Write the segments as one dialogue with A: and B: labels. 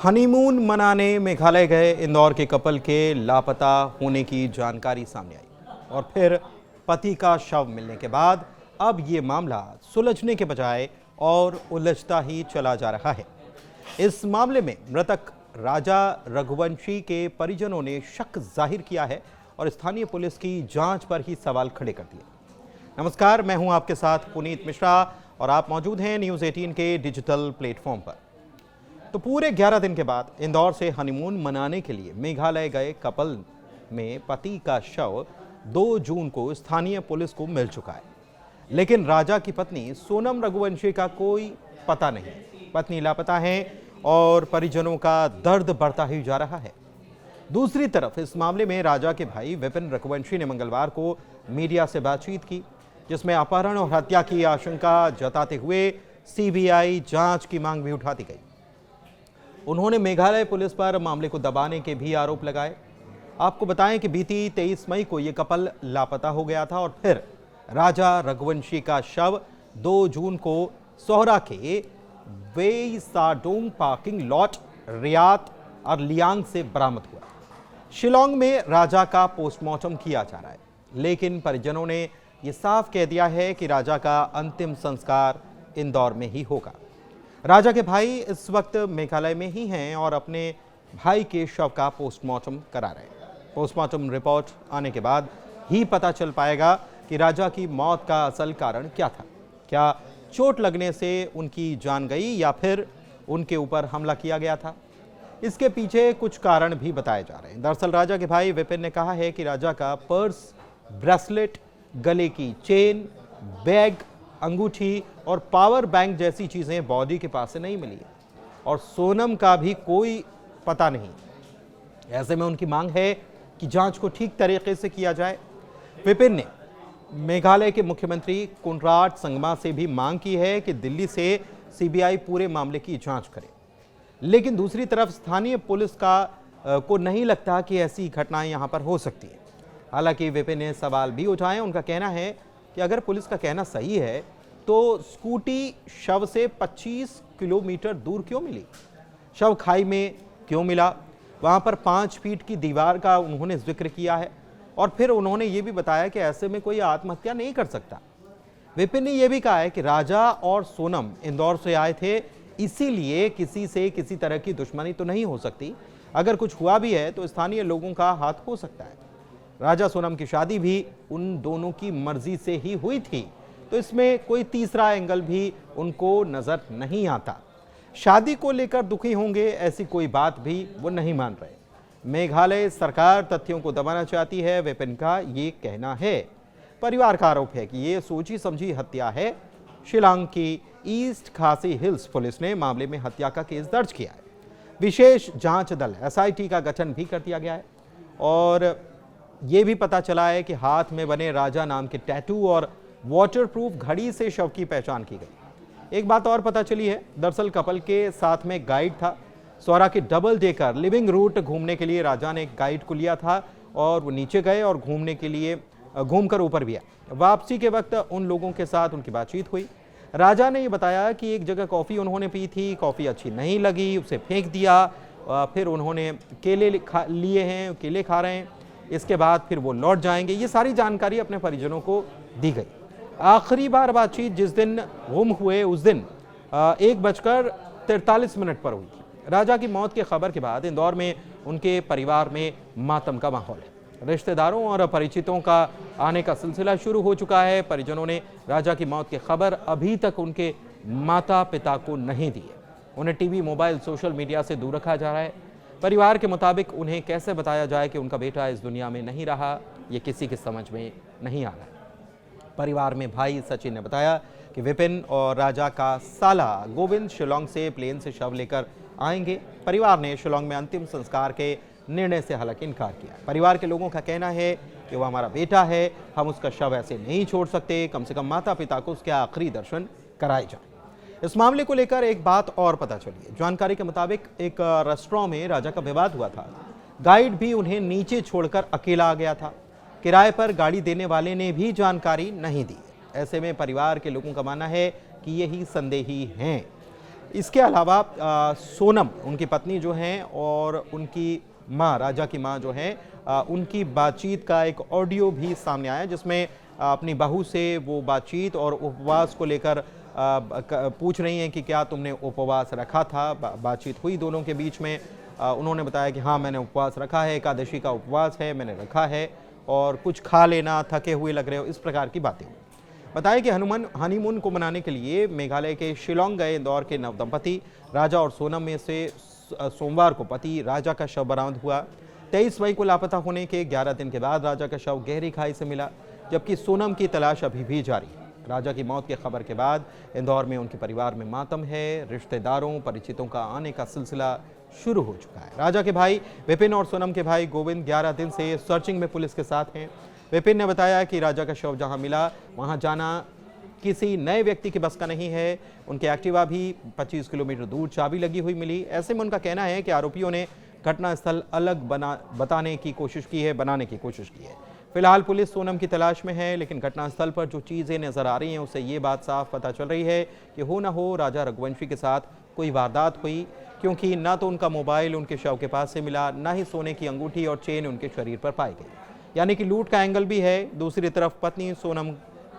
A: Honeymoon मनाने मेघालय गए इंदौर के कपल के लापता होने की जानकारी सामने आई और फिर पति का शव मिलने के बाद अब ये मामला सुलझने के बजाय और उलझता ही चला जा रहा है। इस मामले में मृतक राजा रघुवंशी के परिजनों ने शक जाहिर किया है और स्थानीय पुलिस की जांच पर ही सवाल खड़े कर दिए। नमस्कार, मैं हूं आपके साथ पुनीत मिश्रा और आप मौजूद हैं न्यूज़ 18 के डिजिटल प्लेटफॉर्म पर। तो पूरे 11 दिन के बाद इंदौर से हनीमून मनाने के लिए मेघालय गए कपल में पति का शव 2 जून को स्थानीय पुलिस को मिल चुका है, लेकिन राजा की पत्नी सोनम रघुवंशी का कोई पता नहीं। पत्नी लापता है और परिजनों का दर्द बढ़ता ही जा रहा है। दूसरी तरफ इस मामले में राजा के भाई विपिन रघुवंशी ने मंगलवार को मीडिया से बातचीत की, जिसमें अपहरण और हत्या की आशंका जताते हुए सीबीआई जांच की मांग भी उठाती गई। उन्होंने मेघालय पुलिस पर मामले को दबाने के भी आरोप लगाए। आपको बताएं कि बीती 23 मई को यह कपल लापता हो गया था और फिर राजा रघुवंशी का शव 2 जून को सोहरा के वेई साडोंग पार्किंग लॉट रियात और लियांग से बरामद हुआ। शिलोंग में राजा का पोस्टमार्टम किया जा रहा है, लेकिन परिजनों ने यह साफ कह दिया है कि राजा का अंतिम संस्कार इंदौर में ही होगा। राजा के भाई इस वक्त मेघालय में ही हैं और अपने भाई के शव का पोस्टमार्टम करा रहे हैं। पोस्टमार्टम रिपोर्ट आने के बाद ही पता चल पाएगा कि राजा की मौत का असल कारण क्या था। क्या चोट लगने से उनकी जान गई या फिर उनके ऊपर हमला किया गया था? इसके पीछे कुछ कारण भी बताए जा रहे हैं। दरअसल राजा के भाई विपिन ने कहा है कि राजा का पर्स, ब्रेसलेट, गले की चेन, बैग, अंगूठी और पावर बैंक जैसी चीजें बॉडी के पास से नहीं मिली और सोनम का भी कोई पता नहीं। ऐसे में उनकी मांग है कि जांच को ठीक तरीके से किया जाए। विपिन ने मेघालय के मुख्यमंत्री कोनराड संगमा से भी मांग की है कि दिल्ली से सीबीआई पूरे मामले की जांच करे, लेकिन दूसरी तरफ स्थानीय पुलिस को नहीं लगता कि ऐसी घटनाएं यहां पर हो सकती है। हालांकि विपिन ने सवाल भी उठाए। उनका कहना है कि अगर पुलिस का कहना सही है तो स्कूटी शव से 25 किलोमीटर दूर क्यों मिली? शव खाई में क्यों मिला? वहां पर 5 फीट की दीवार का उन्होंने जिक्र किया है और फिर उन्होंने ये भी बताया कि ऐसे में कोई आत्महत्या नहीं कर सकता। विपिन ने यह भी कहा है कि राजा और सोनम इंदौर से आए थे, इसीलिए किसी से किसी तरह की दुश्मनी तो नहीं हो सकती। अगर कुछ हुआ भी है तो स्थानीय लोगों का हाथ हो सकता है। राजा सोनम की शादी भी उन दोनों की मर्जी से ही हुई थी, तो इसमें कोई तीसरा एंगल भी उनको नजर नहीं आता। शादी को लेकर दुखी होंगे ऐसी कोई बात भी वो नहीं मान रहे। मेघालय सरकार तथ्यों को दबाना चाहती है, विपिन का ये कहना है। परिवार का आरोप है कि ये सोची समझी हत्या है। शिलांग की ईस्ट खासी हिल्स पुलिस ने मामले में हत्या का केस दर्ज किया है। विशेष जांच दल SIT का गठन भी कर दिया गया है और ये भी पता चला है कि हाथ में बने राजा नाम के टैटू और वाटरप्रूफ घड़ी से शव की पहचान की गई। एक बात और पता चली है, दरअसल कपल के साथ में गाइड था। सोहरा के डबल डेकर लिविंग रूट घूमने के लिए राजा ने एक गाइड को लिया था और वो नीचे गए और घूमकर ऊपर भी आए। वापसी के वक्त उन लोगों के साथ उनकी बातचीत हुई। राजा ने ये बताया कि एक जगह कॉफ़ी उन्होंने पी थी, कॉफ़ी अच्छी नहीं लगी, उसे फेंक दिया। फिर उन्होंने केले लिए हैं, केले खा रहे हैं, इसके बाद फिर वो लौट जाएंगे। ये सारी जानकारी अपने परिजनों को दी गई। आखिरी बार बातचीत जिस दिन गुम हुए उस दिन 1:43 पर हुई। राजा की मौत की खबर के बाद इंदौर में उनके परिवार में मातम का माहौल है। रिश्तेदारों और परिचितों का आने का सिलसिला शुरू हो चुका है। परिजनों ने राजा की मौत की खबर अभी तक उनके माता पिता को नहीं दी है। उन्हें टीवी, मोबाइल, सोशल मीडिया से दूर रखा जा रहा है। परिवार के मुताबिक उन्हें कैसे बताया जाए कि उनका बेटा इस दुनिया में नहीं रहा, ये किसी की समझ में नहीं आ रहा है। परिवार में भाई सचिन ने बताया कि विपिन और राजा का साला गोविंद शिलोंग से प्लेन से शव लेकर आएंगे। परिवार ने शिलोंग में अंतिम संस्कार के निर्णय से हालांकि इनकार किया। परिवार के लोगों का कहना है कि वह हमारा बेटा है, हम उसका शव ऐसे नहीं छोड़ सकते, कम से कम माता पिता को उसके आखिरी दर्शन कराए जाए। इस मामले को लेकर एक बात और पता चली है। जानकारी के मुताबिक एक रेस्टोरेंट में राजा का विवाद हुआ था। गाइड भी उन्हें नीचे छोड़कर अकेला आ गया था। किराए पर गाड़ी देने वाले ने भी जानकारी नहीं दी। ऐसे में परिवार के लोगों का मानना है कि यही संदेही हैं। इसके अलावा सोनम उनकी पत्नी जो हैं और उनकी माँ, राजा की माँ जो हैं, उनकी बातचीत का एक ऑडियो भी सामने आया जिसमें अपनी बहू से वो बातचीत और उपवास को लेकर पूछ रही हैं कि क्या तुमने उपवास रखा था। बातचीत हुई दोनों के बीच में। उन्होंने बताया कि हाँ, मैंने उपवास रखा है, एकादशी का उपवास है, मैंने रखा है और कुछ खा लेना, थके हुए लग रहे हो, इस प्रकार की बातें हुई। बताया कि हनीमून को मनाने के लिए मेघालय के शिलोंग गए इंदौर के नवदंपति राजा और सोनम में से सोमवार को पति राजा का शव बरामद हुआ। 23 मई को लापता होने के 11 दिन के बाद राजा का शव गहरी खाई से मिला, जबकि सोनम की तलाश अभी भी जारी है। राजा की मौत की खबर के बाद इंदौर में उनके परिवार में मातम है। रिश्तेदारों, परिचितों का आने का सिलसिला शुरू हो चुका है। राजा के भाई विपिन और सोनम के भाई गोविंद 11 दिन से सर्चिंग में पुलिस के साथ हैं। विपिन ने बताया कि राजा का शव जहां मिला वहां जाना किसी नए व्यक्ति के बस का नहीं है। उनके एक्टिवा भी 25 किलोमीटर दूर चाबी लगी हुई मिली। ऐसे में उनका कहना है कि आरोपियों ने घटनास्थल अलग बनाने की कोशिश की है। फिलहाल पुलिस सोनम की तलाश में है, लेकिन घटनास्थल पर जो चीजें नजर आ रही हैं उससे ये बात साफ पता चल रही है कि हो न हो राजा रघुवंशी के साथ कोई वारदात हुई, क्योंकि ना तो उनका मोबाइल उनके शव के पास से मिला, ना ही सोने की अंगूठी और चेन उनके शरीर पर पाई गई। यानी कि लूट का एंगल भी है। दूसरी तरफ पत्नी सोनम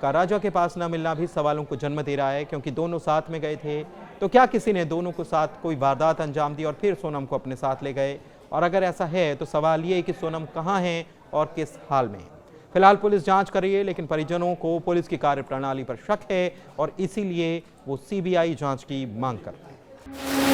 A: का राजा के पास न मिलना भी सवालों को जन्म दे रहा है, क्योंकि दोनों साथ में गए थे। तो क्या किसी ने दोनों को साथ कोई वारदात अंजाम दी और फिर सोनम को अपने साथ ले गए? और अगर ऐसा है तो सवाल ये कि सोनम कहाँ हैं और किस हाल में? फिलहाल पुलिस जांच कर रही है, लेकिन परिजनों को पुलिस की कार्यप्रणाली पर शक है और इसीलिए वो सीबीआई जांच की मांग कर रहे हैं।